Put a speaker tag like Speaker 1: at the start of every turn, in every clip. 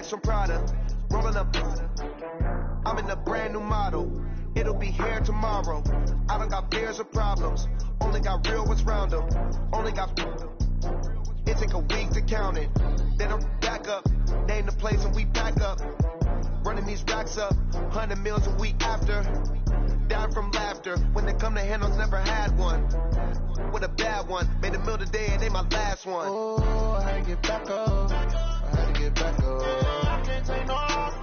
Speaker 1: some Prada. Rolling up, I'm in a brand new model. It'll be here tomorrow. I don't got fears or problems. Only got real ones round them. Only got. It take a week to count it. Then I'm back up. Name the place and we back up. Running these racks up. 100 meals a week after. Down from laughter. When they come to handles, never had one. With a bad one. Made a meal today and they my last one.
Speaker 2: Oh, I had to get back up. I had to get back up.
Speaker 3: I can't take no off.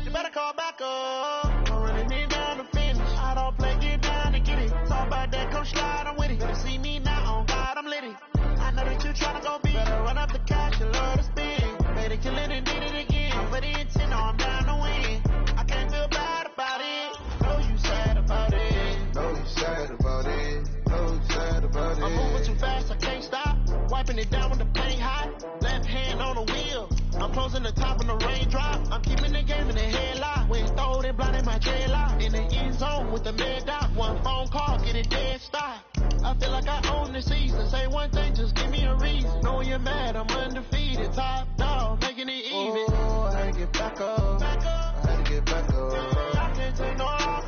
Speaker 3: You better call back up. Don't really need down to finish. I don't play, get down to get it. Talk about that, come slide, I'm with it. Better see me now, on God, I'm litty. I know that you tryna go big. Better run up the cash, you love to spin. Better kill it and did it again. I'm for the intent, no, I'm down to win. I can't feel bad about it. Know you sad about it.
Speaker 2: Know you sad about it. Know you sad about it.
Speaker 3: I'm moving too fast, I can't stop. Wiping it down with the paint hot. Left hand on the wheel. I'm closing the top of the raindrop. I'm keeping the game in the headlock. When throwed and blinded my dreadlock. In the end zone with the mid dot. One phone call, get it dead stop. I feel like I own the season. Say one thing, just give me a reason. Knowing you're mad, I'm undefeated. Top dog, making it even.
Speaker 2: Oh, I had to get back up. I had to get back up.
Speaker 3: I can't take no off.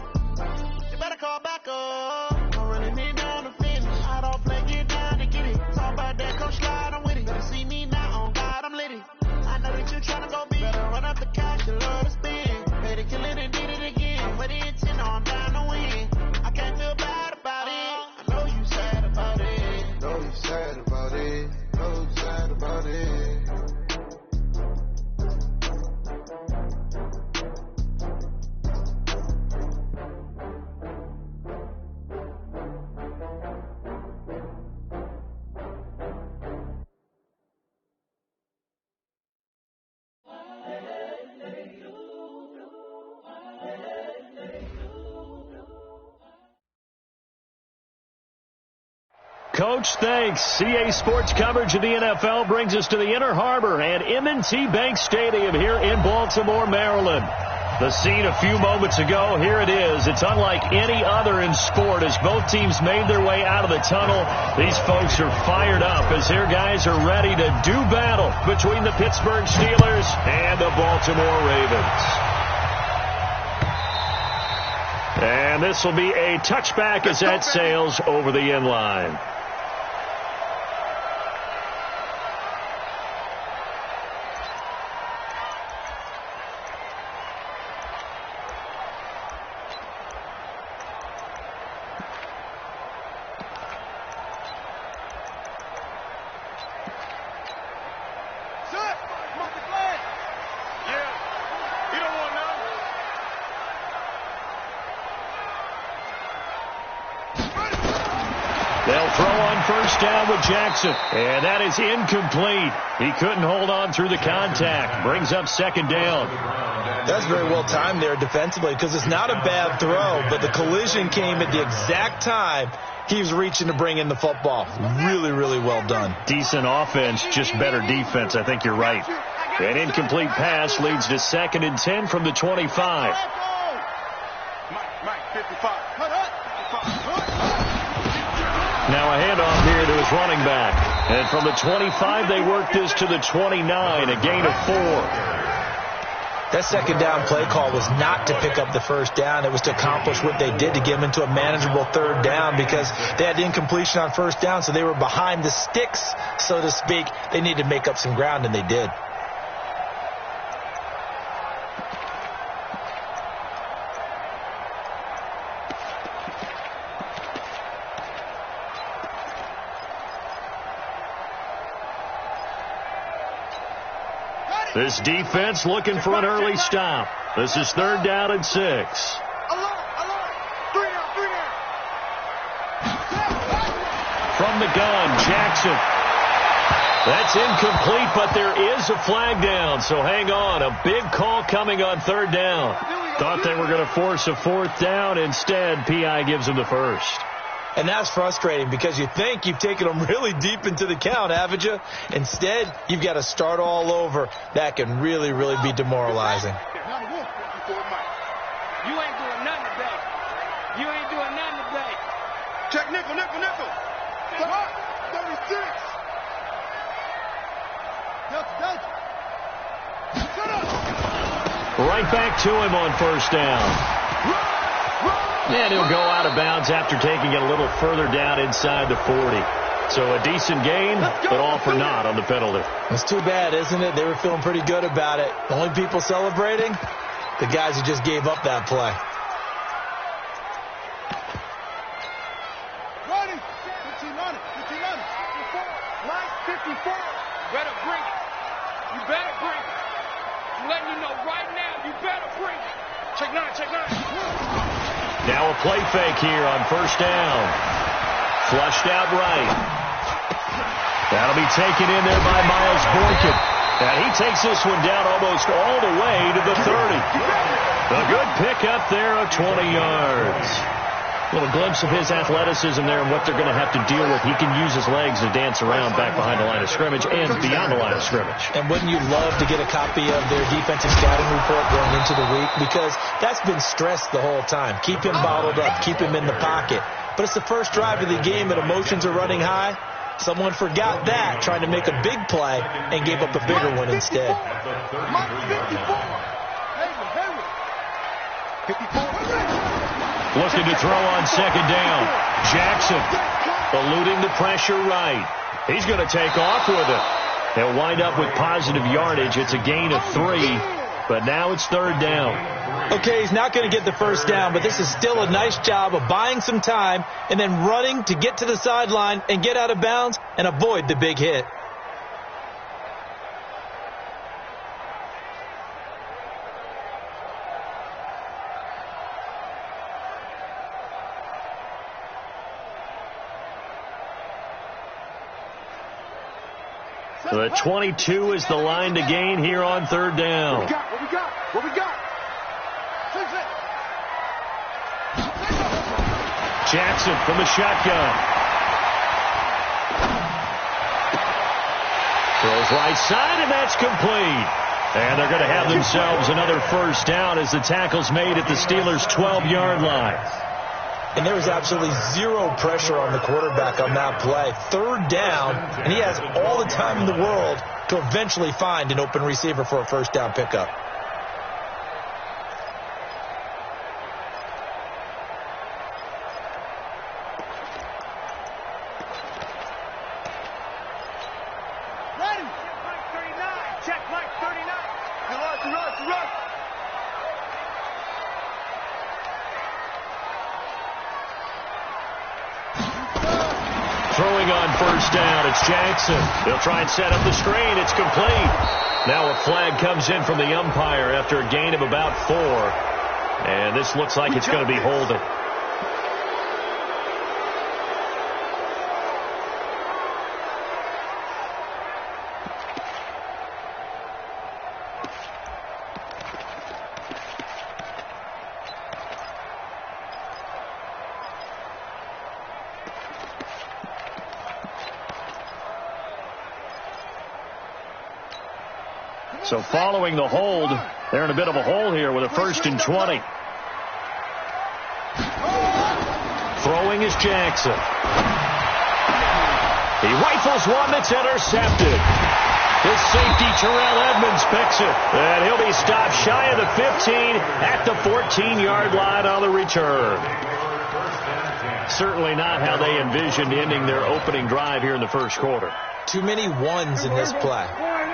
Speaker 3: You better call back up. Don't really need down to finish. I don't play, get down to get it. Talk about that, come slide, I'm with it. Better see me now, on God, I'm litty. I know that you tryna go big. Better run up the cash, you love to spin. Better kill it and did it again. But the intent, no, I'm down to win. I can't feel bad about it. I know you sad about it.
Speaker 2: Know you sad about it. Know you sad about it.
Speaker 4: Coach, thanks. CA Sports coverage of the NFL brings us to the Inner Harbor and M&T Bank Stadium here in Baltimore, Maryland. The scene a few moments ago, here it is. It's unlike any other in sport as both teams made their way out of the tunnel. These folks are fired up as their guys are ready to do battle between the Pittsburgh Steelers and the Baltimore Ravens. And this will be a touchback as that sails over the end line. They'll throw on first down with Jackson. And that is incomplete. He couldn't hold on through the contact. Brings up second down.
Speaker 5: That's very well timed there defensively because it's not a bad throw, but the collision came at the exact time he was reaching to bring in the football. Really, really well done.
Speaker 4: Decent offense, just better defense. I think you're right. An incomplete pass leads to 2nd and 10 from the 25.
Speaker 1: Mike, 55.
Speaker 4: Now a handoff here to his running back. And from the 25, they work this to the 29, a gain of 4.
Speaker 5: That second down play call was not to pick up the first down. It was to accomplish what they did to get them into a manageable third down because they had incompletion on first down, so they were behind the sticks, so to speak. They needed to make up some ground, and they did.
Speaker 4: This defense looking for an early stop. This is 3rd down and 6.
Speaker 1: Alert! 3 down.
Speaker 4: From the gun, Jackson. That's incomplete, but there is a flag down, so hang on. A big call coming on 3rd down. Thought they were going to force a 4th down. Instead, P.I. gives them the first.
Speaker 5: And that's frustrating because you think you've taken them really deep into the count, haven't you? Instead, you've got to start all over. That can really, really be demoralizing.
Speaker 1: You ain't doing nothing today. Check nickel. Stop. 36. Delta. Shut up.
Speaker 4: Right back to him on first down. And he'll go out of bounds after taking it a little further down inside the 40. So a decent gain, but all for naught on the penalty.
Speaker 5: It's too bad, isn't it? They were feeling pretty good about it. The only people celebrating, the guys who just gave up that play.
Speaker 3: Running. 15 on it. 15 on it. 54. You better bring it. You better bring it. I'm letting you know right now, you better bring it. Check 9, check 9.
Speaker 4: Now a play fake here on first down. Flushed out right. That'll be taken in there by Miles Boykin. And he takes this one down almost all the way to the 30. A good pickup there of 20 yards. A little glimpse of his athleticism there and what they're going to have to deal with. He can use his legs to dance around back behind the line of scrimmage and beyond the line of scrimmage.
Speaker 5: And wouldn't you love to get a copy of their defensive scouting report going into the week? Because that's been stressed the whole time. Keep him bottled up. Keep him in the pocket. But it's the first drive of the game and emotions are running high. Someone forgot that, trying to make a big play, and gave up a bigger one instead.
Speaker 3: 54.
Speaker 4: Looking to throw on second down. Jackson eluding the pressure right. He's going to take off with it. They'll wind up with positive yardage. It's a gain of 3, but now it's third down.
Speaker 5: Okay, he's not going to get the first down, but this is still a nice job of buying some time and then running to get to the sideline and get out of bounds and avoid the big hit.
Speaker 4: The 22 is the line to gain here on third down.
Speaker 3: What we got?
Speaker 4: Jackson from the shotgun. Throws right side, and that's complete. And they're going to have themselves another first down as the tackle's made at the Steelers' 12-yard line.
Speaker 5: And there was absolutely zero pressure on the quarterback on that play. Third down, and he has all the time in the world to eventually find an open receiver for a first down pickup.
Speaker 3: Ready. Check Mike 39. Run.
Speaker 4: Throwing on first down, it's Jackson. They'll try and set up the screen. It's complete. Now a flag comes in from the umpire after a gain of about 4. And this looks like it's going to be holding. So following the hold, they're in a bit of a hole here with a 1st and 20. Throwing is Jackson. He rifles one that's intercepted. His safety, Terrell Edmonds, picks it. And he'll be stopped shy of the 15 at the 14-yard line on the return. Certainly not how they envisioned ending their opening drive here in the first quarter.
Speaker 5: Too many ones in this play.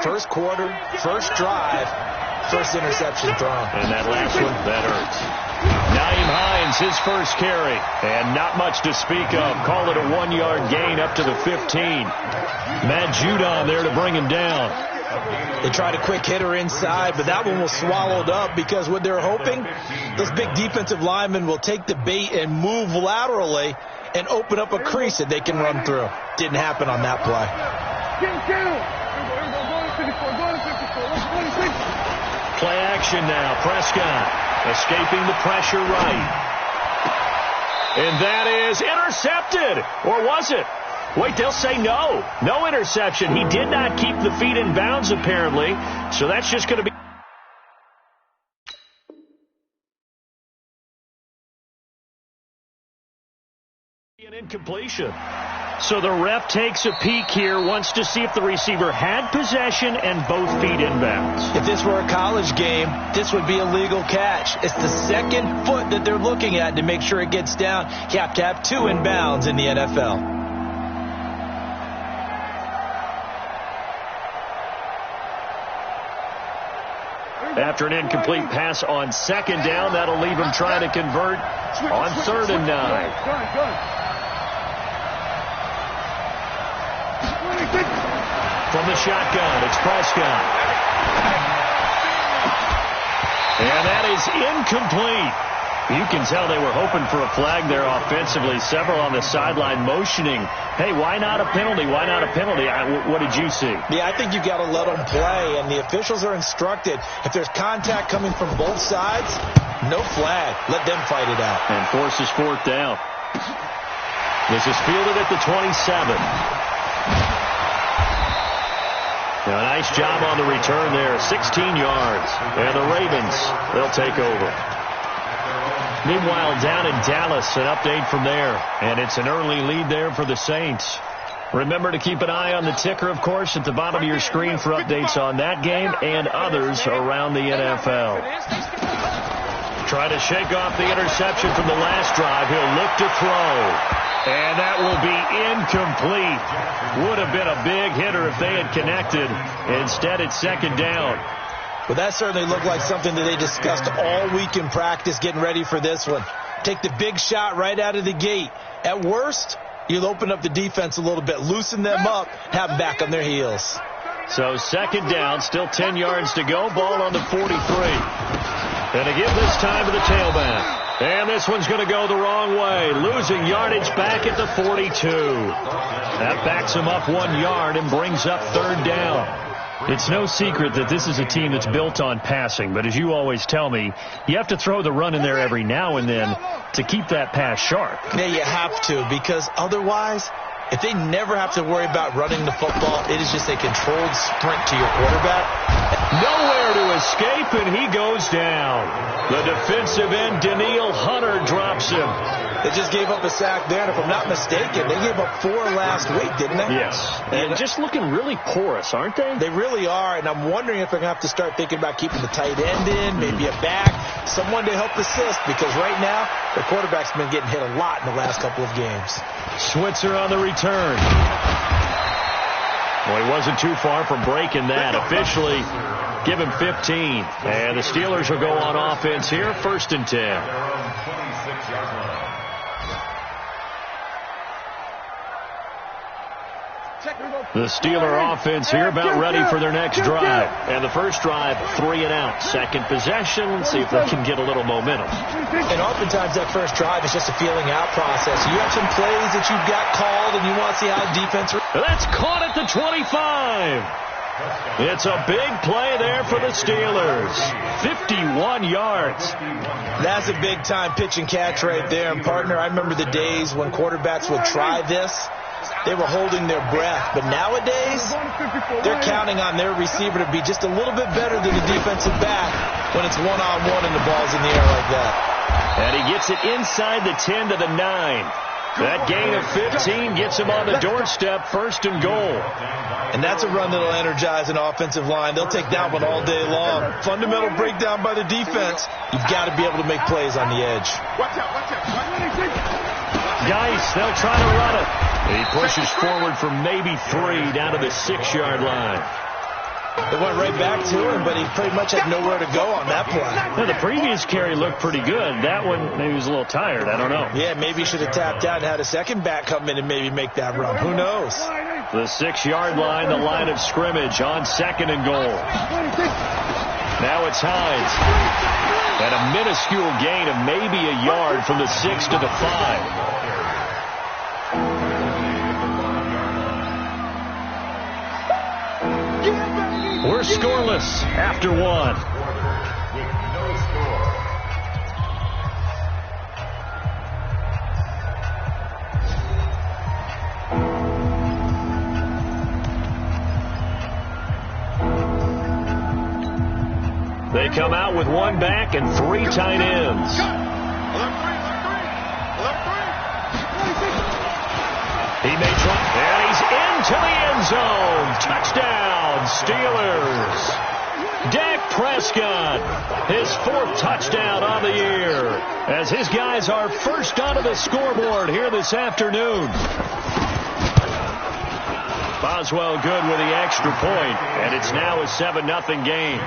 Speaker 5: First quarter, first drive, first interception thrown.
Speaker 4: And that last one, that hurts. Naeem Hines, his first carry. And not much to speak of. Call it a 1-yard gain up to the 15. Matt Judon there to bring him down.
Speaker 5: They tried a quick hitter inside, but that one was swallowed up because what they're hoping, this big defensive lineman will take the bait and move laterally and open up a crease that they can run through. Didn't happen on that play.
Speaker 4: Play action now. Prescott escaping the pressure right. And that is intercepted. Or was it? Wait, they'll say no. No interception. He did not keep the feet in bounds, apparently. So that's just going to be an incompletion. So the ref takes a peek here, wants to see if the receiver had possession and both feet inbounds.
Speaker 5: If this were a college game, this would be a legal catch. It's the second foot that they're looking at to make sure it gets down. You have to have 2 inbounds in the NFL.
Speaker 4: After an incomplete pass on second down, that'll leave him trying to convert on 3rd and 9. From the shotgun, it's Prescott. And that is incomplete. You can tell they were hoping for a flag there offensively. Several on the sideline motioning, hey, why not a penalty? Why not a penalty? What did you see?
Speaker 5: Yeah, I think you've got to let them play, and the officials are instructed. If there's contact coming from both sides, no flag. Let them fight it out.
Speaker 4: And forces 4th down. This is fielded at the 27. Now, a nice job on the return there. 16 yards. And the Ravens, they'll take over. Meanwhile, down in Dallas, an update from there. And it's an early lead there for the Saints. Remember to keep an eye on the ticker, of course, at the bottom of your screen for updates on that game and others around the NFL. Try to shake off the interception from the last drive. He'll look to throw. And that will be incomplete. Would have been a big hitter if they had connected. Instead, it's 2nd down.
Speaker 5: Well, that certainly looked like something that they discussed all week in practice getting ready for this one. Take the big shot right out of the gate. At worst, you'll open up the defense a little bit, loosen them up, have them back on their heels.
Speaker 4: So 2nd down, still 10 yards to go. Ball on the 43. And to give this time to the tailback. And this one's going to go the wrong way. Losing yardage back at the 42. That backs him up 1 yard and brings up 3rd down. It's no secret that this is a team that's built on passing, but as you always tell me, you have to throw the run in there every now and then to keep that pass sharp.
Speaker 5: Yeah, you have to, because otherwise, if they never have to worry about running the football, it is just a controlled sprint to your quarterback.
Speaker 4: Nowhere to escape, and he goes down. The defensive end, Danielle Hunter, drops him.
Speaker 5: They just gave up a sack there, and if I'm not mistaken, they gave up 4 last week, didn't they?
Speaker 4: Yes. And just looking really porous, aren't they?
Speaker 5: They really are, and I'm wondering if they're going to have to start thinking about keeping the tight end in, maybe a back, someone to help assist, because right now, their quarterback's been getting hit a lot in the last couple of games.
Speaker 4: Switzer on the return. Well, he wasn't too far from breaking that. Officially, give him 15. And the Steelers will go on offense here, 1st and 10. The Steeler offense here about ready for their next drive. And the first drive, 3 and out. Second possession. Let's see if they can get a little momentum.
Speaker 5: And oftentimes that first drive is just a feeling out process. You have some plays that you've got called and you want to see how defense...
Speaker 4: That's caught at the 25. It's a big play there for the Steelers. 51 yards.
Speaker 5: That's a big-time pitch and catch right there. And, partner, I remember the days when quarterbacks would try this. They were holding their breath. But nowadays, they're counting on their receiver to be just a little bit better than the defensive back when it's one-on-one and the ball's in the air like that.
Speaker 4: And he gets it inside the 10 to the 9. That gain of 15 gets him on the doorstep, 1st and goal.
Speaker 5: And that's a run that'll energize an offensive line. They'll take that one all day long. Fundamental breakdown by the defense. You've got to be able to make plays on the edge.
Speaker 4: Geis, they'll try to run it. He pushes forward for maybe 3 down to the 6-yard line.
Speaker 5: They went right back to him, but he pretty much had nowhere to go on that play.
Speaker 4: Well, the previous carry looked pretty good. That one, maybe he was a little tired. I don't know.
Speaker 5: Yeah, maybe he should have tapped out and had a second back come in and maybe make that run. Who knows?
Speaker 4: The 6-yard line, the line of scrimmage on 2nd and goal. Now it's Hines. And a minuscule gain of maybe a yard from the 6 to the 5. We're scoreless after 1. They come out with 1 back and 3 tight ends. He may try into the end zone. Touchdown, Steelers. Dak Prescott, his 4th touchdown on the year, as his guys are first onto the scoreboard here this afternoon. Boswell good with the extra point, and it's now a 7-0 game.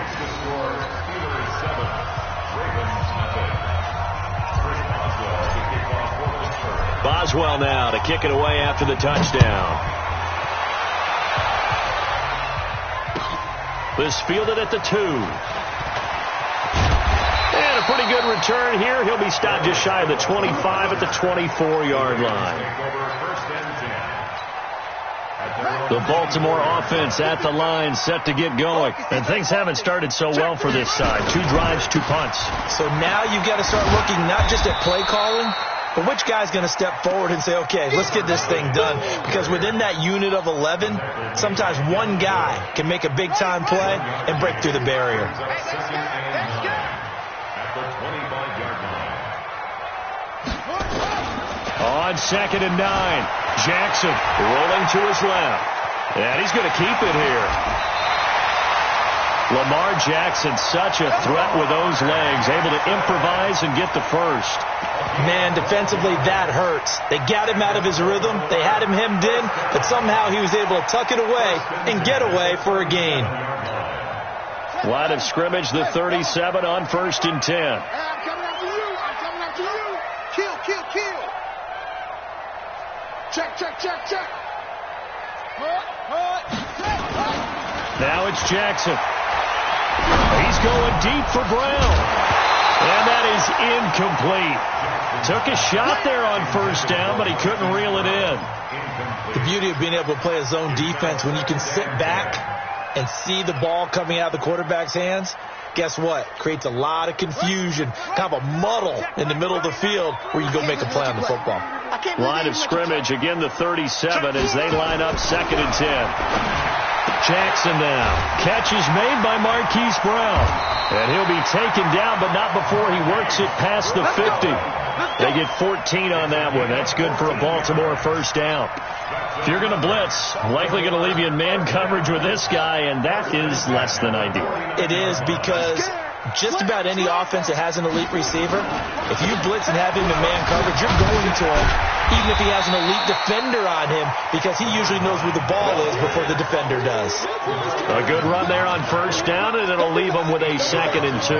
Speaker 4: Boswell now to kick it away after the touchdown. This fielded at the 2. And a pretty good return here. He'll be stopped just shy of the 25 at the 24-yard line. The Baltimore offense at the line, set to get going. And things haven't started so well for this side. 2 drives, 2 punts.
Speaker 5: So now you've got to start looking not just at play calling, but which guy's going to step forward and say, okay, let's get this thing done? Because within that unit of 11, sometimes one guy can make a big-time play and break through the barrier.
Speaker 4: On 2nd and 9, Jackson rolling to his left. And he's going to keep it here. Lamar Jackson, such a threat with those legs, able to improvise and get the first.
Speaker 5: Man, defensively, that hurts. They got him out of his rhythm. They had him hemmed in, but somehow he was able to tuck it away and get away for a gain.
Speaker 4: Line of scrimmage, the 37 on 1st and 10.
Speaker 3: Hey, I'm coming after you. I'm coming after you. Kill, kill, kill. Check, check, check, check.
Speaker 4: Now it's Jackson. He's going deep for Brown. And that is incomplete. Took a shot there on 1st down, but he couldn't reel it in.
Speaker 5: The beauty of being able to play a zone defense when you can sit back and see the ball coming out of the quarterback's hands, guess what? Creates a lot of confusion, kind of a muddle in the middle of the field where you go make a play on the football.
Speaker 4: Line of scrimmage, again the 37 as they line up 2nd and 10. Jackson now. Catch is made by Marquise Brown. And he'll be taken down, but not before he works it past the 50. They get 14 on that one. That's good for a Baltimore 1st down. If you're going to blitz, likely going to leave you in man coverage with this guy, and that is less than ideal.
Speaker 5: It is, because just about any offense that has an elite receiver, if you blitz and have him in man coverage, you're going to him, even if he has an elite defender on him, because he usually knows where the ball is before the defender does.
Speaker 4: A good run there on 1st down, and it'll leave him with a 2nd and 2.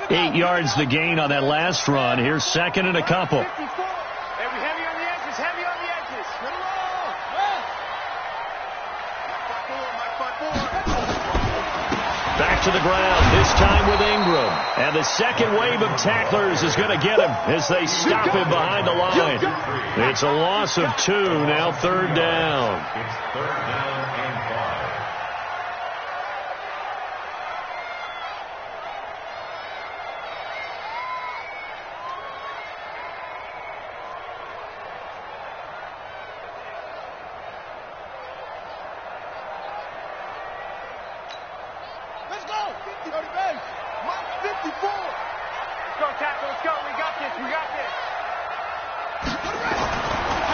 Speaker 4: Eight yards the gain on that last run. Here's 2nd and a couple.
Speaker 3: Heavy on the edges, heavy on the edges.
Speaker 4: Back to the ground, this time with Ingram. And the second wave of tacklers is going to get him as they stop him behind the line. It's a loss of 2, now 3rd down.
Speaker 2: It's 3rd down and 5.
Speaker 3: Let's go. 50 on the base. Mike 54. Let's go, tackle. Let's go. We got this. We got this.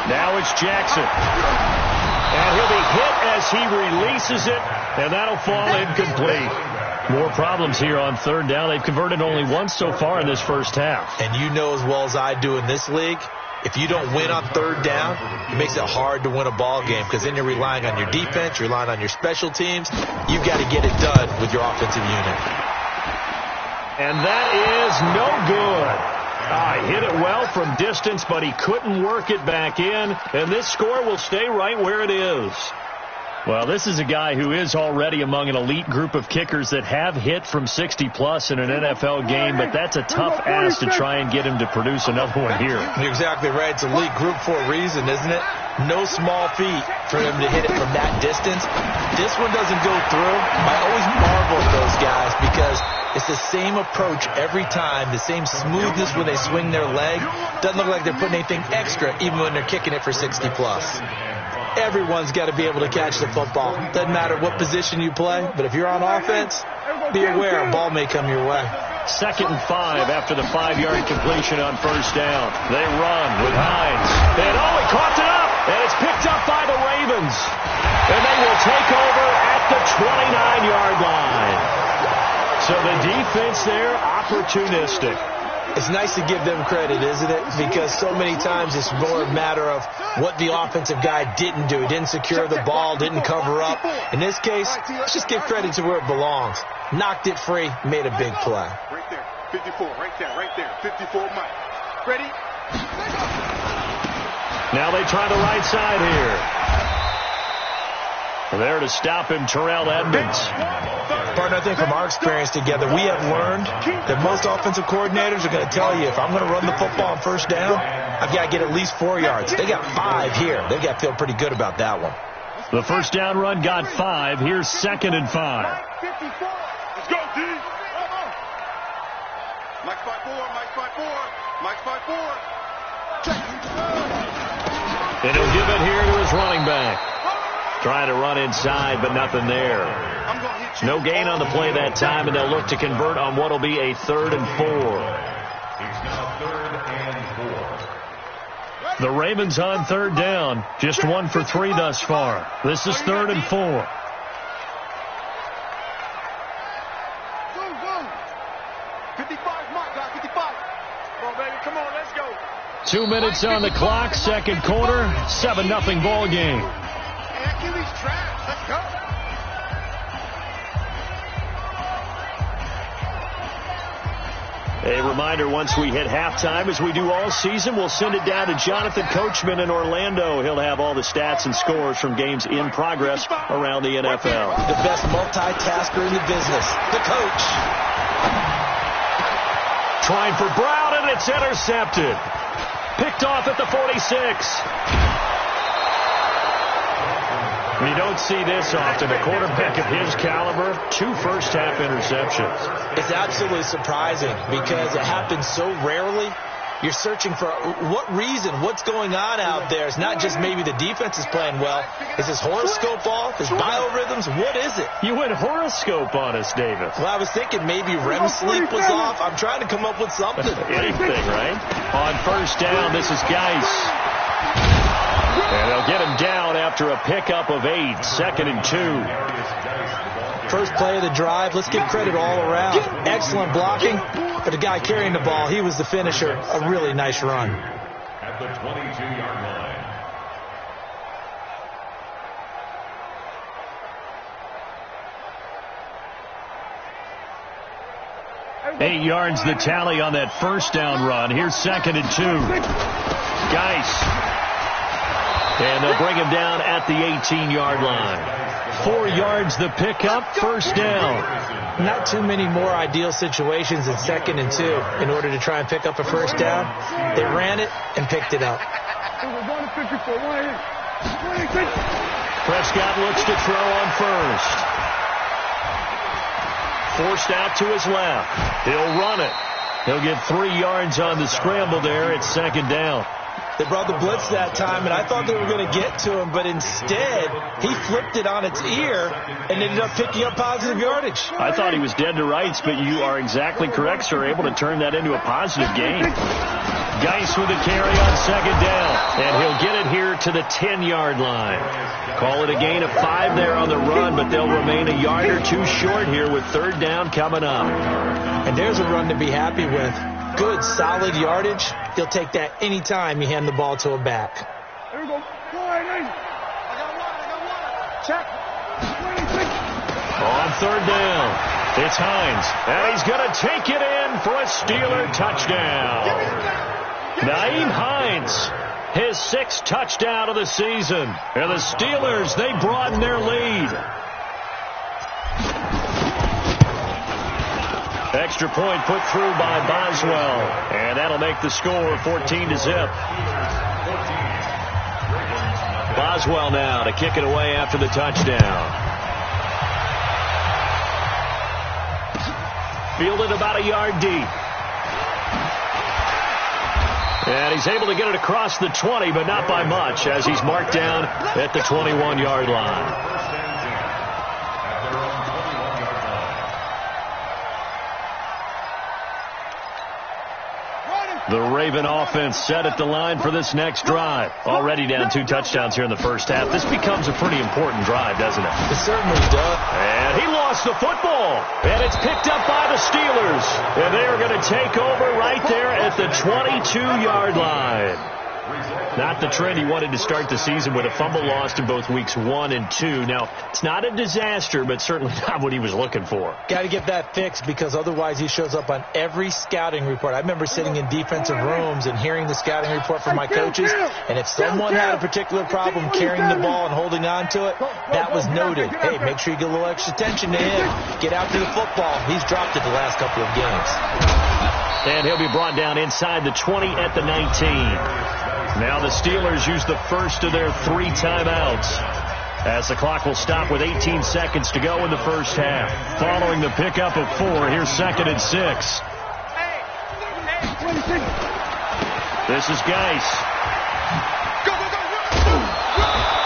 Speaker 4: Now it's Jackson. And he'll be hit as he releases it, and that'll fall incomplete. More problems here on 3rd down. They've converted only once so far in this 1st half.
Speaker 5: And you know as well as I do in this league, if you don't win on 3rd down, it makes it hard to win a ball game, because then you're relying on your defense, you're relying on your special teams. You've got to get it done with your offensive unit.
Speaker 4: And that is no good. Hit it well from distance, but he couldn't work it back in, and this score will stay right where it is. Well, this is a guy who is already among an elite group of kickers that have hit from 60-plus in an NFL game, but that's a tough ask to try and get him to produce another one here.
Speaker 5: You're exactly right. It's elite group for a reason, isn't it? No small feat for him to hit it from that distance. This one doesn't go through. I always marvel at those guys because it's the same approach every time, the same smoothness when they swing their leg. Doesn't look like they're putting anything extra even when they're kicking it for 60-plus. Everyone's got to be able to catch the football. Doesn't matter what position you play, but if you're on offense, be aware a ball may come your way.
Speaker 4: 2nd and 5 after the 5-yard completion on first down. They run with Hines. And he caught it up, and it's picked up by the Ravens. And they will take over at the 29-yard line. So the defense there, opportunistic.
Speaker 5: It's nice to give them credit, isn't it? Because so many times it's more a matter of what the offensive guy didn't do. He didn't secure the ball, didn't cover up. In this case, let's just give credit to where it belongs. Knocked it free, made a big play.
Speaker 2: Right there, 54, right there, 54, Mike. Ready?
Speaker 4: Now they try the right side here. There to stop him, Terrell Edmonds.
Speaker 5: Partner, I think from our experience together, we have learned that most offensive coordinators are going to tell you, if I'm going to run the football on first down, I've got to get at least 4 yards. They got 5 here. They've got to feel pretty good about that one.
Speaker 4: The first down run got 5. Here's 2nd and 5.
Speaker 2: Let's go, D. Mike 5-4, Mike 5-4, Mike 5-4.
Speaker 4: And he'll give it here to his running back. Trying to run inside, but nothing there. No gain on the play that time, and they'll look to convert on what will be a 3rd and 4.
Speaker 6: It's now 3rd and 4.
Speaker 4: The Ravens on 3rd down. Just 1 for 3 thus far. This is 3rd and 4.
Speaker 3: Go, go. 55, Mike, guy, 55. Come on, baby, come on, let's go.
Speaker 4: 2 minutes on the clock, second quarter, 7-0 ball game.
Speaker 3: Achilles trash, let's go.
Speaker 4: A reminder, once we hit halftime, as we do all season, we'll send it down to Jonathan Coachman in Orlando. He'll have all the stats and scores from games in progress around the NFL.
Speaker 5: The best multitasker in the business, the coach.
Speaker 4: Trying for Brown, and it's intercepted. Picked off at the 46. You don't see this often. A quarterback of his caliber, 2 first-half interceptions.
Speaker 5: It's absolutely surprising because it happens so rarely. You're searching for what reason, what's going on out there. It's not just maybe the defense is playing well. Is his horoscope off? His biorhythms? What is it?
Speaker 4: You went horoscope on us, David.
Speaker 5: Well, I was thinking maybe REM sleep was off. I'm trying to come up with something.
Speaker 4: Anything, right? On first down, this is Geis. And they'll get him down after a pickup of 8, 2nd and 2.
Speaker 5: First play of the drive. Let's give credit all around. Excellent blocking. But the guy carrying the ball, he was the finisher. A really nice run.
Speaker 6: At the 22-yard line.
Speaker 4: 8 yards the tally on that first down run. Here's 2nd and 2. Geis. And they'll bring him down at the 18-yard line. 4 yards the pickup, first down.
Speaker 5: Not too many more ideal situations in 2nd and 2 in order to try and pick up a first down. They ran it and picked it up.
Speaker 4: Prescott looks to throw on first. Forced out to his left. He'll run it. He'll get 3 yards on the scramble there at 2nd down.
Speaker 5: They brought the blitz that time, and I thought they were going to get to him, but instead, he flipped it on its ear and ended up picking up positive yardage.
Speaker 4: I thought he was dead to rights, but you are exactly correct, sir, able to turn that into a positive gain. Geis with a carry on 2nd down, and he'll get it here to the 10-yard line. Call it a gain of 5 there on the run, but they'll remain a yard or 2 short here with 3rd down coming up.
Speaker 5: And there's a run to be happy with. Good, solid yardage. He'll take that any time you hand the ball to a back.
Speaker 3: There we go. I got water. Check.
Speaker 4: On 3rd down, it's Hines, and he's going to take it in for a Steeler touchdown. Nyheim Hines, his 6th touchdown of the season. And the Steelers, they broaden their lead. Extra point put through by Boswell, and that'll make the score 14-0. Boswell now to kick it away after the touchdown. Fielded about a yard deep. And he's able to get it across the 20, but not by much, as he's marked down at the 21-yard line. The Raven offense set at the line for this next drive. Already down 2 touchdowns here in the first half. This becomes a pretty important drive, doesn't it?
Speaker 5: It certainly does.
Speaker 4: And he lost the football. And it's picked up by the Steelers. And they are going to take over right there at the 22-yard line. Not the trend he wanted to start the season with a fumble lost in both weeks 1 and 2. Now, it's not a disaster, but certainly not what he was looking for.
Speaker 5: Got to get that fixed because otherwise he shows up on every scouting report. I remember sitting in defensive rooms and hearing the scouting report from my coaches, and if someone had a particular problem carrying the ball and holding on to it, that was noted. Hey, make sure you get a little extra attention to him. Get after the football. He's dropped it the last couple of games.
Speaker 4: And he'll be brought down inside the 20 at the 19. Now the Steelers use the first of their 3 timeouts, as the clock will stop with 18 seconds to go in the first half. Following the pickup of 4, here's 2nd and 6. This is Geis.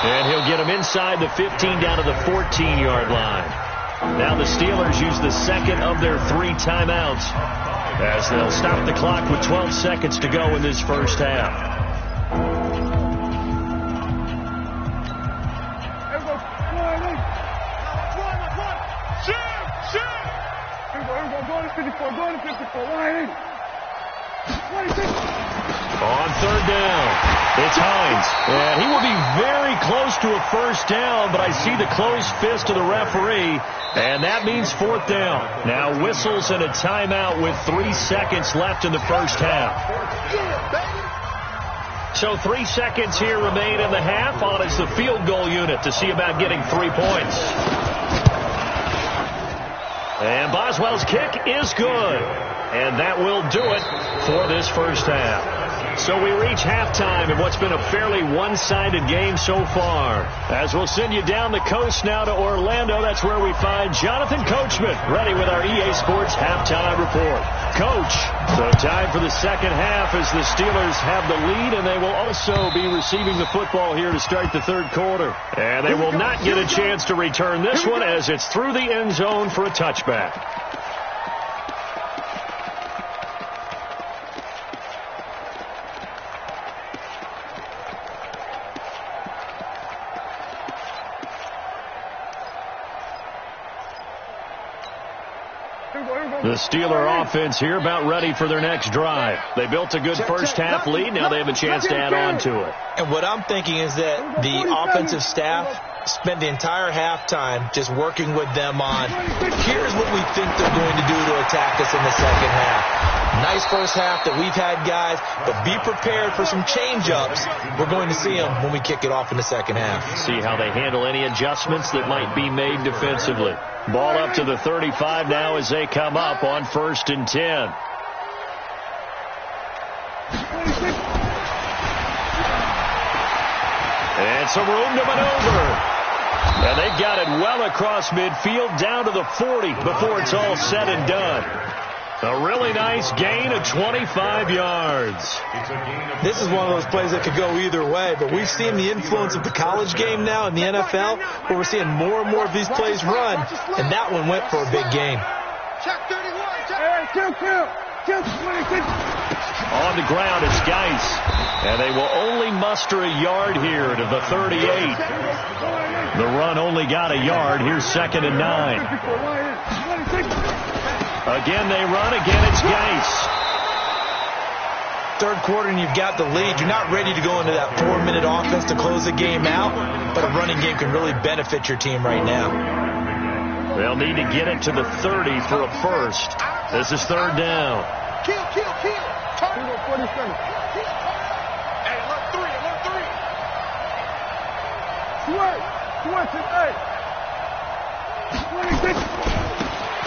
Speaker 4: And he'll get him inside the 15 down to the 14-yard line. Now the Steelers use the second of their 3 timeouts, as they'll stop the clock with 12 seconds to go in this first half. On 3rd down, it's Hines. And he will be very close to a first down, but I see the closed fist of the referee, and that means 4th down. Now whistles and a timeout with 3 seconds left in the first half. So 3 seconds here remain in the half. On is the field goal unit to see about getting 3 points. And Boswell's kick is good. And that will do it for this first half. So we reach halftime in what's been a fairly one-sided game so far. As we'll send you down the coast now to Orlando, that's where we find Jonathan Coachman ready with our EA Sports halftime report. Coach, so time for the second half as the Steelers have the lead, and they will also be receiving the football here to start the 3rd quarter. And they will not get a chance to return this one as it's through the end zone for a touchback. The Steeler offense here about ready for their next drive. They built a good first half lead. Now they have a chance to add on to it.
Speaker 5: And what I'm thinking is that the offensive staff spent the entire halftime just working with them on, here's what we think they're going to do to attack us in the second half. Nice first half that we've had, guys, but be prepared for some change-ups. We're going to see them when we kick it off in the second half.
Speaker 4: See how they handle any adjustments that might be made defensively. Ball up to the 35 now as they come up on 1st and 10. And some room to maneuver. And they've got it well across midfield down to the 40 before it's all said and done. A really nice gain of 25 yards.
Speaker 5: This is one of those plays that could go either way, but we've seen the influence of the college game now in the NFL, where we're seeing more and more of these plays run, and that one went for a big gain.
Speaker 4: On the ground, it's Geis, and they will only muster a yard here to the 38. The run only got a yard. Here's 2nd and 9. Again, they run. Again, it's Geis.
Speaker 5: 3rd quarter, and you've got the lead. You're not ready to go into that 4-minute offense to close the game out, but a running game can really benefit your team right now.
Speaker 4: They'll need to get it to the 30 for a first. This is 3rd down.
Speaker 3: Kill. Hey, alert
Speaker 4: 3.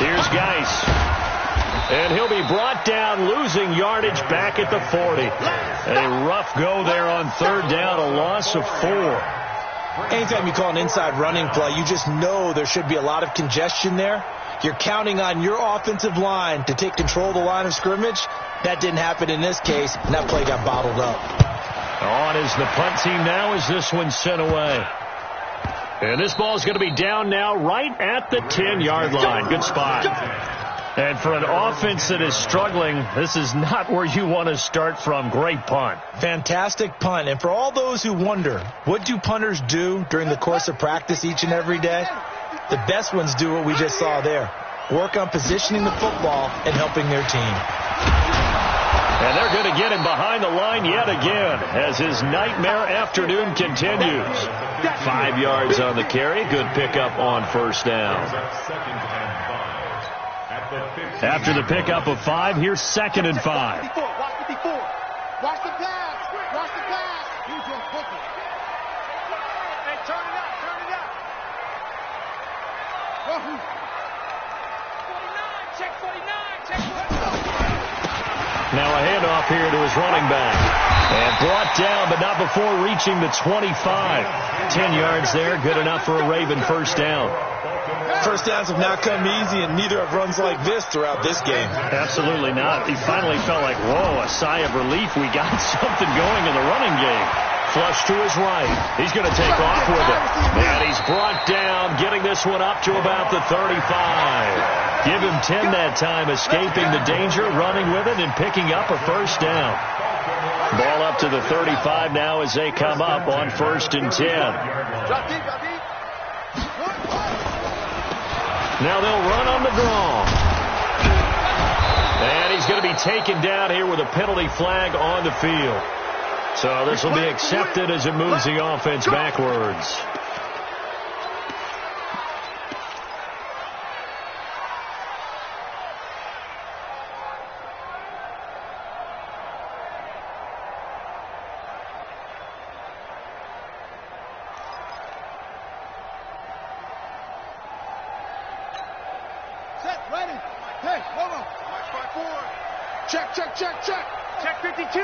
Speaker 4: Here's Geis. And he'll be brought down, losing yardage back at the 40. A rough go there on 3rd down, a loss of 4.
Speaker 5: Anytime you call an inside running play, you just know there should be a lot of congestion there. You're counting on your offensive line to take control of the line of scrimmage. That didn't happen in this case, and that play got bottled up.
Speaker 4: On is the punt team now as this one's sent away. And this ball's going to be down now right at the 10-yard line. Good spot. And for an offense that is struggling, this is not where you want to start from. Great punt.
Speaker 5: Fantastic punt. And for all those who wonder, what do punters do during the course of practice each and every day? The best ones do what we just saw there. Work on positioning the football and helping their team.
Speaker 4: And they're going to get him behind the line yet again as his nightmare afternoon continues. 5 yards on the carry. Good pickup on first down. After the pickup of 5, here's 2nd and 5.
Speaker 3: Watch the pass. Watch the pass. Hey, turn it up. Turn it up. 49. Check 49. Check 49.
Speaker 4: Now a handoff here to his running back. And brought down, but not before reaching the 25. 10 yards there, good enough for a Raven first down.
Speaker 5: First downs have not come easy, and neither have runs like this throughout this game.
Speaker 4: Absolutely not. He finally felt like, whoa, a sigh of relief. We got something going in the running game. Flush to his right. He's going to take off with it. And he's brought down, getting this one up to about the 35. Give him 10 that time, escaping the danger, running with it, and picking up a first down. Ball up to the 35 now as they come up on 1st and 10. Now they'll run on the draw. And he's going to be taken down here with a penalty flag on the field. So this will be accepted as it moves the offense backwards.
Speaker 3: Set, ready. Hey, hold on. Check. Check 52.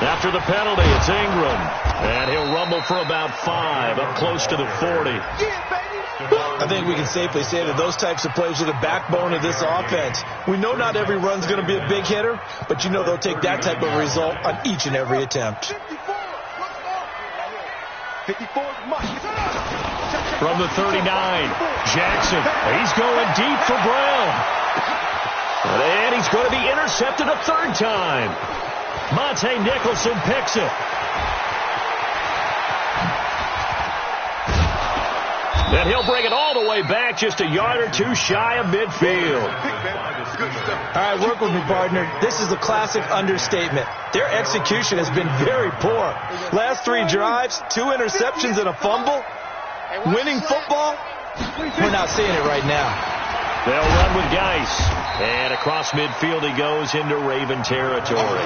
Speaker 4: After the penalty, it's Ingram. And he'll rumble for about 5, up close to the 40.
Speaker 5: I think we can safely say that those types of plays are the backbone of this offense. We know not every run's going to be a big hitter, but you know they'll take that type of result on each and every attempt.
Speaker 3: 54.
Speaker 4: From the 39, Jackson. He's going deep for Brown. And he's going to be intercepted a 3rd time. Monte Nicholson picks it. And he'll bring it all the way back, just a yard or 2 shy of midfield.
Speaker 5: All right, work with me, partner. This is a classic understatement. Their execution has been very poor. Last 3 drives, 2 interceptions and a fumble. Winning football? We're not seeing it right now.
Speaker 4: They'll run with Geis. And across midfield he goes into Raven territory.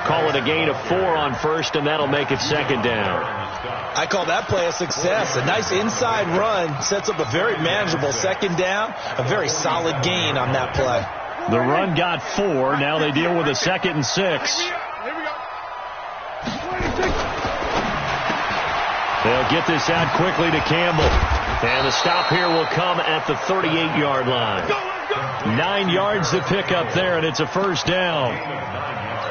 Speaker 4: Call it a gain of 4 on 1st, and that'll make it 2nd down.
Speaker 5: I call that play a success. A nice inside run sets up a very manageable 2nd down. A very solid gain on that play.
Speaker 4: The run got 4. Now they deal with a 2nd and 6. They'll get this out quickly to Campbell. And the stop here will come at the 38-yard line. 9 yards to pick up there, and it's a first down.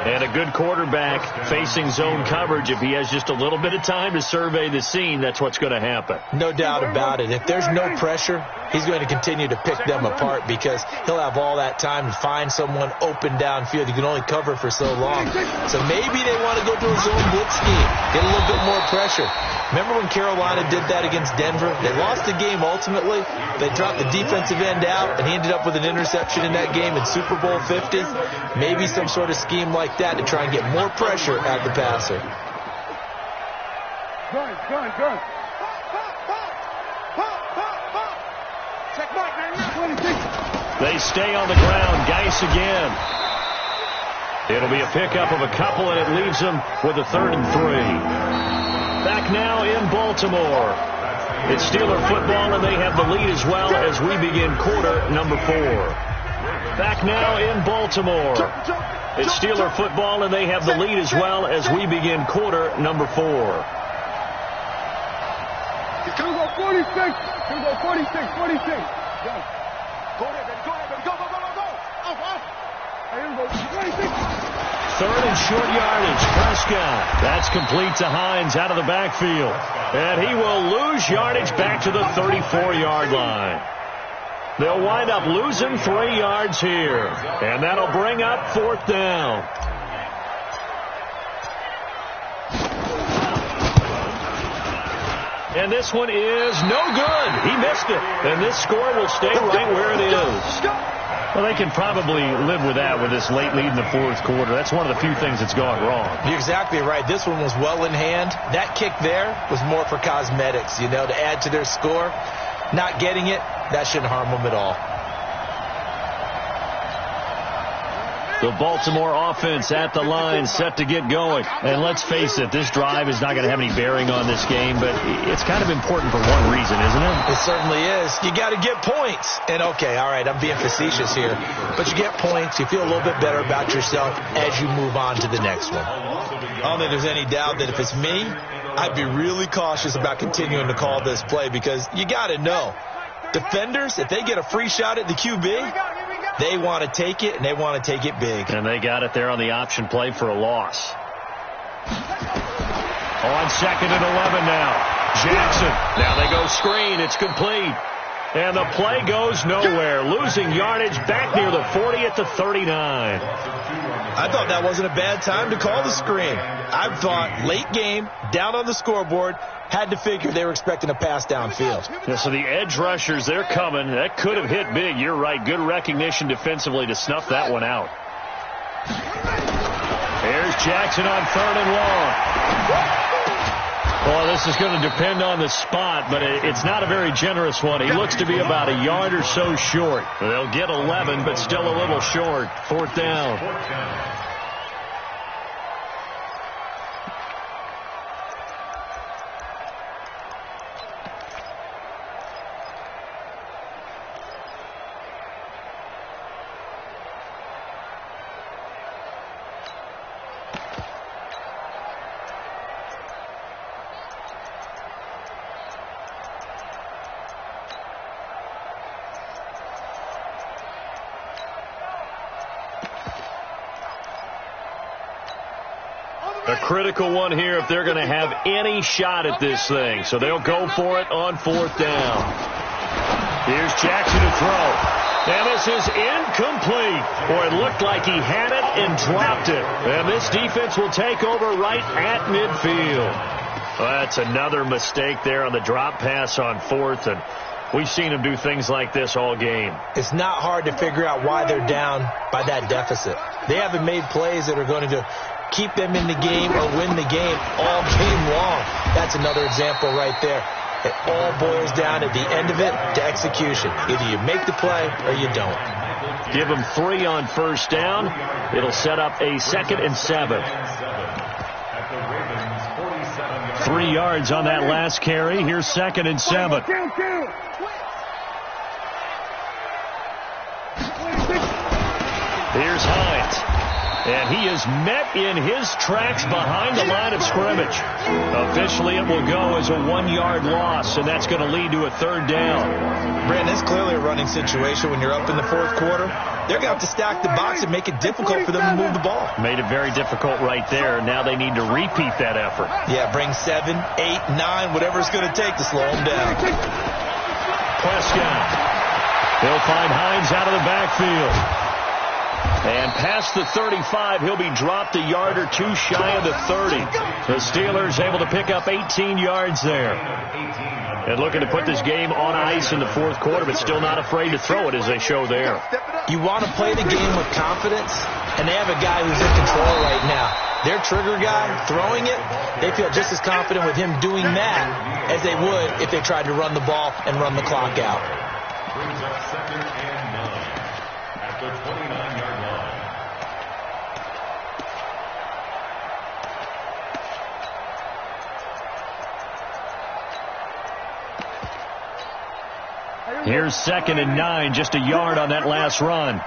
Speaker 4: And a good quarterback facing zone coverage. If he has just a little bit of time to survey the scene, that's what's going to happen.
Speaker 5: No doubt about it. If there's no pressure, he's going to continue to pick them apart because he'll have all that time to find someone open downfield. You can only cover for so long. So maybe they want to go to a zone blitz scheme, get a little bit more pressure. Remember when Carolina did that against Denver? They lost the game ultimately. They dropped the defensive end out, and he ended up with an interception in that game in Super Bowl 50. Maybe some sort of scheme like that to try and get more pressure at the passer.
Speaker 3: Gun. Check mark, 26.
Speaker 4: They stay on the ground. Geis again. It'll be a pickup of a couple, and it leaves them with a 3rd and 3. Back now in Baltimore. It's Steeler football, and they have the lead as well as we begin quarter number 4. Back now in Baltimore. It's Steeler football, and they have the lead as well as we begin quarter number 4.
Speaker 3: It's going to go 46. It's going to go 46. Go. Go.
Speaker 4: Third and short yardage. Prescott. That's complete to Hines out of the backfield. And he will lose yardage back to the 34-yard line. They'll wind up losing 3 yards here. And that'll bring up 4th down. And this one is no good. He missed it. And this score will stay right where it is. Well, they can probably live with that with this late lead in the 4th quarter. That's one of the few things that's gone wrong.
Speaker 5: You're exactly right. This one was well in hand. That kick there was more for cosmetics, to add to their score. Not getting it, that shouldn't harm them at all.
Speaker 4: The Baltimore offense at the line, set to get going. And let's face it, this drive is not going to have any bearing on this game, but it's kind of important for one reason, isn't it?
Speaker 5: It certainly is. You got to get points. And, okay, all right, I'm being facetious here, but you get points. You feel a little bit better about yourself as you move on to the next one. I don't think there's any doubt that if it's me, I'd be really cautious about continuing to call this play because you got to know, defenders, if they get a free shot at the QB, they want to take it, and they want to take it big.
Speaker 4: And they got it there on the option play for a loss. On 2nd and 11 now. Jackson. Now they go screen. It's complete. And the play goes nowhere. Losing yardage back near the 40 at the 39.
Speaker 5: I thought that wasn't a bad time to call the screen. I thought late game, down on the scoreboard, had to figure they were expecting a pass downfield.
Speaker 4: Yeah, so the edge rushers, they're coming. That could have hit big. You're right. Good recognition defensively to snuff that one out. Here's Jackson on 3rd and long. Well, this is going to depend on the spot, but it's not a very generous one. He looks to be about a yard or so short. They'll get 11, but still a little short. 4th down. A critical one here if they're going to have any shot at this thing. So they'll go for it on 4th down. Here's Jackson to throw. And this is incomplete. Boy, it looked like he had it and dropped it. And this defense will take over right at midfield. Well, that's another mistake there on the drop pass on 4th. And we've seen him do things like this all game.
Speaker 5: It's not hard to figure out why they're down by that deficit. They haven't made plays that are going to keep them in the game or win the game all game long. That's another example right there. It all boils down at the end of it to execution. Either you make the play or you don't.
Speaker 4: Give them 3 on 1st down. It'll set up a 2nd and 7. 3 yards on that last carry. Here's 2nd and 7. Here's Hines. And he is met in his tracks behind the line of scrimmage. Officially, it will go as a 1-yard loss, and that's going to lead to a 3rd down.
Speaker 5: Brandon, it's clearly a running situation when you're up in the 4th quarter. They're going to have to stack the box and make it difficult for them to move the ball.
Speaker 4: Made it very difficult right there. Now they need to repeat that effort.
Speaker 5: Yeah, bring 7, 8, 9, whatever it's going to take to slow them down.
Speaker 4: Prescott. They'll find Hines out of the backfield. And past the 35, he'll be dropped a yard or 2 shy of the 30. The Steelers able to pick up 18 yards there. And looking to put this game on ice in the 4th quarter, but still not afraid to throw it as they show there.
Speaker 5: You want to play the game with confidence, and they have a guy who's in control right now. Their trigger guy throwing it, they feel just as confident with him doing that as they would if they tried to run the ball and run the clock out.
Speaker 6: Brings up 2nd and 9 at the 29-yard line.
Speaker 4: Here's 2nd and 9, just a yard on that last run.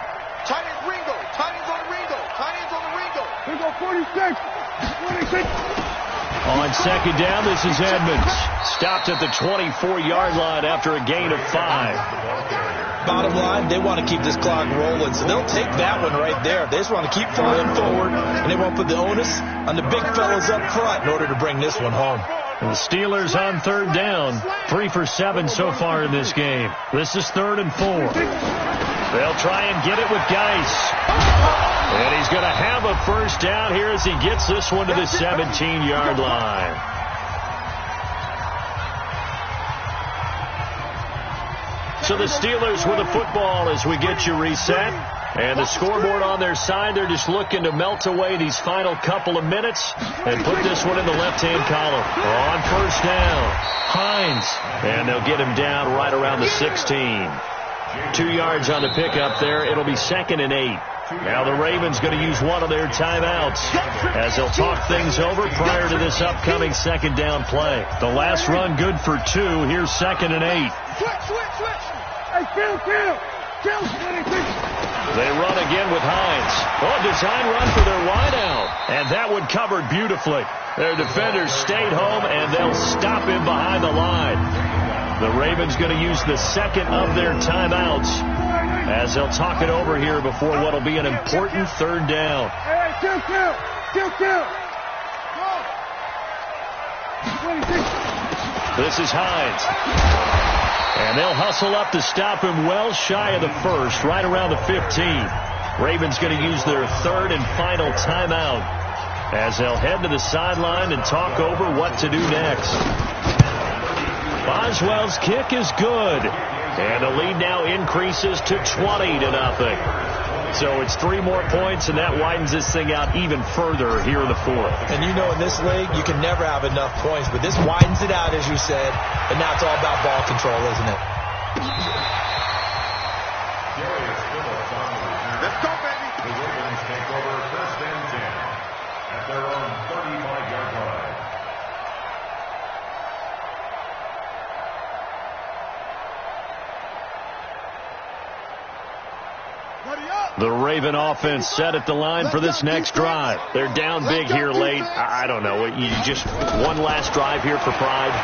Speaker 3: Tight end Ringo. Tight ends on the Ringo. Tight ends on the Ringo.
Speaker 7: Ringo 46. 46.
Speaker 4: On second down, this is Edmonds. Stopped at the 24-yard line after a gain of 5.
Speaker 5: Bottom line, they want to keep this clock rolling, so they'll take that one right there. They just want to keep flying forward, and they won't put the onus on the big fellas up front in order to bring this one home.
Speaker 4: And the Steelers on third down. 3 for 7 so far in this game. This is 3rd and 4. They'll try and get it with Geis. And he's going to have a first down here as he gets this one to the 17-yard line. So the Steelers with the football as we get you reset. And the scoreboard on their side, they're just looking to melt away these final couple of minutes and put this one in the left-hand column. On first down, Hines. And they'll get him down right around the 16. 2 yards on the pickup there. It'll be 2nd and 8. Now the Ravens going to use one of their timeouts as they'll talk things over prior to this upcoming second down play. The last run good for 2. Here's 2nd and 8.
Speaker 3: Hey, kill.
Speaker 4: They run again with Hines. Oh, design run for their wideout. And that one covered beautifully. Their defenders stayed home, and they'll stop him behind the line. The Ravens going to use the second of their timeouts as they'll talk it over here before what will be an important 3rd down.
Speaker 3: Hey, kill.
Speaker 4: This is Hines. And they'll hustle up to stop him well shy of the 1st, right around the 15. Ravens going to use their 3rd and final timeout as they'll head to the sideline and talk over what to do next. Boswell's kick is good. And the lead now increases to 20-0. So it's 3 more points, and that widens this thing out even further here in the 4th.
Speaker 5: And you know in this league, you can never have enough points, but this widens it out, as you said, and now it's all about ball control, isn't it?
Speaker 2: Let's go, baby.
Speaker 6: The Ravens take over 1st and 10 at their own 35-yard line.
Speaker 4: The Raven offense set at the line for this next drive. They're down big here late. I don't know. You just one last drive here for pride.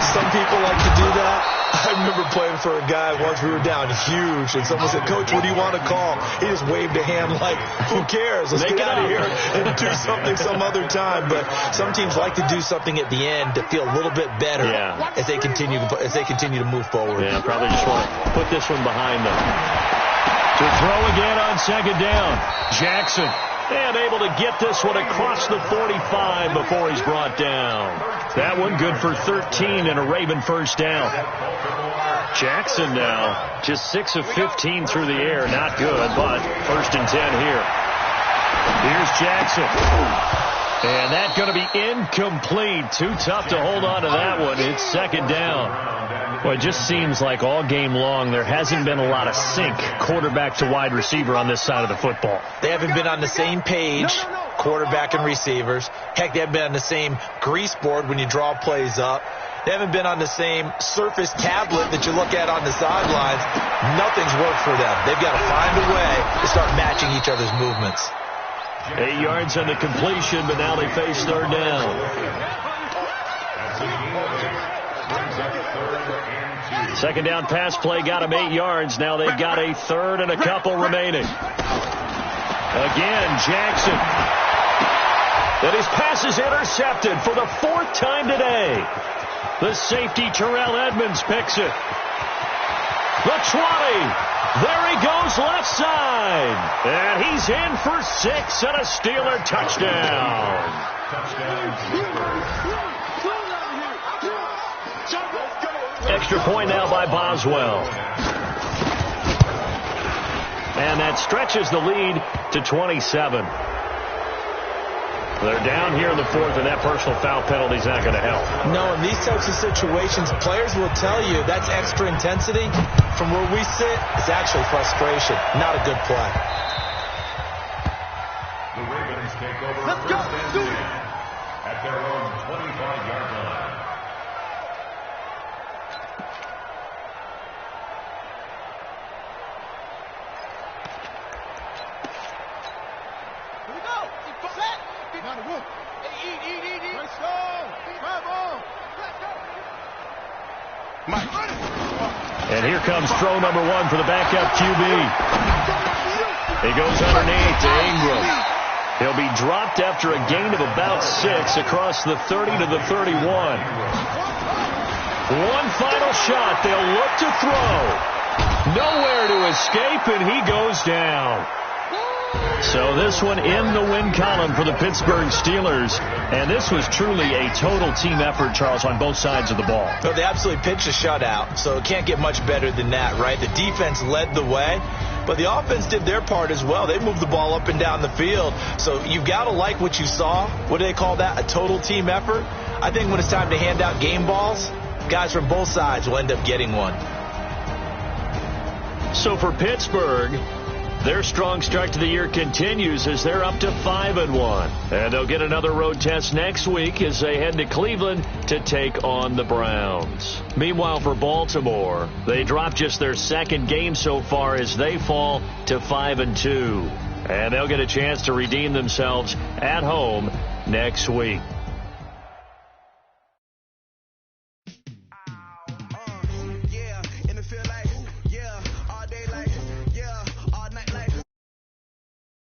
Speaker 5: Some people like to do that. I remember playing for a guy once. We were down huge, and someone said, "Coach, what do you want to call?" He just waved a hand like, "Who cares? Let's get out of here and do something some other time." But some teams like to do something at the end to feel a little bit better as they continue to move forward.
Speaker 4: Yeah, probably just want to put this one behind them. To throw again on second down. Jackson, and able to get this one across the 45 before he's brought down. That one good for 13 and a Raven first down. Jackson now just 6 of 15 through the air. Not good, but 1st and 10 here. Here's Jackson. And that's going to be incomplete. Too tough to hold on to that one. It's 2nd down. Well, it just seems like all game long there hasn't been a lot of sync quarterback to wide receiver on this side of the football.
Speaker 5: They haven't been on the same page, quarterback and receivers. Heck, they haven't been on the same grease board when you draw plays up. They haven't been on the same surface tablet that you look at on the sidelines. Nothing's worked for them. They've got to find a way to start matching each other's movements.
Speaker 4: 8 yards on the completion, but now they face 3rd down. Second down pass play got him 8 yards. Now they've got a 3rd and a couple remaining. Again, Jackson. And his pass is intercepted for the 4th time today. The safety, Terrell Edmonds, picks it. The 20. There he goes left side. And he's in for 6 and a Steeler touchdown. Extra point now by Boswell. And that stretches the lead to 27. They're down here in the 4th, and that personal foul penalty is not going to help.
Speaker 5: No, in these types of situations, players will tell you that's extra intensity. From where we sit, it's actually frustration, not a good play.
Speaker 6: The Ravens take over 1st and 10 at their own 25-yard line.
Speaker 3: Here we go. Set. Eat. Let's go.
Speaker 4: And here comes throw number 1 for the backup QB. He goes underneath to Ingram. He'll be dropped after a gain of about 6 across the 30 to the 31. One final shot. They'll look to throw. Nowhere to escape, and he goes down. So this one in the win column for the Pittsburgh Steelers. And this was truly a total team effort, Charles, on both sides of the ball.
Speaker 5: So they absolutely pitched a shutout, so it can't get much better than that, right? The defense led the way, but the offense did their part as well. They moved the ball up and down the field. So you've got to like what you saw. What do they call that? A total team effort? I think when it's time to hand out game balls, guys from both sides will end up getting one.
Speaker 4: So for Pittsburgh, their strong start to the year continues as they're up to 5-1. And they'll get another road test next week as they head to Cleveland to take on the Browns. Meanwhile, for Baltimore, they drop just their second game so far as they fall to 5-2. And they'll get a chance to redeem themselves at home next week.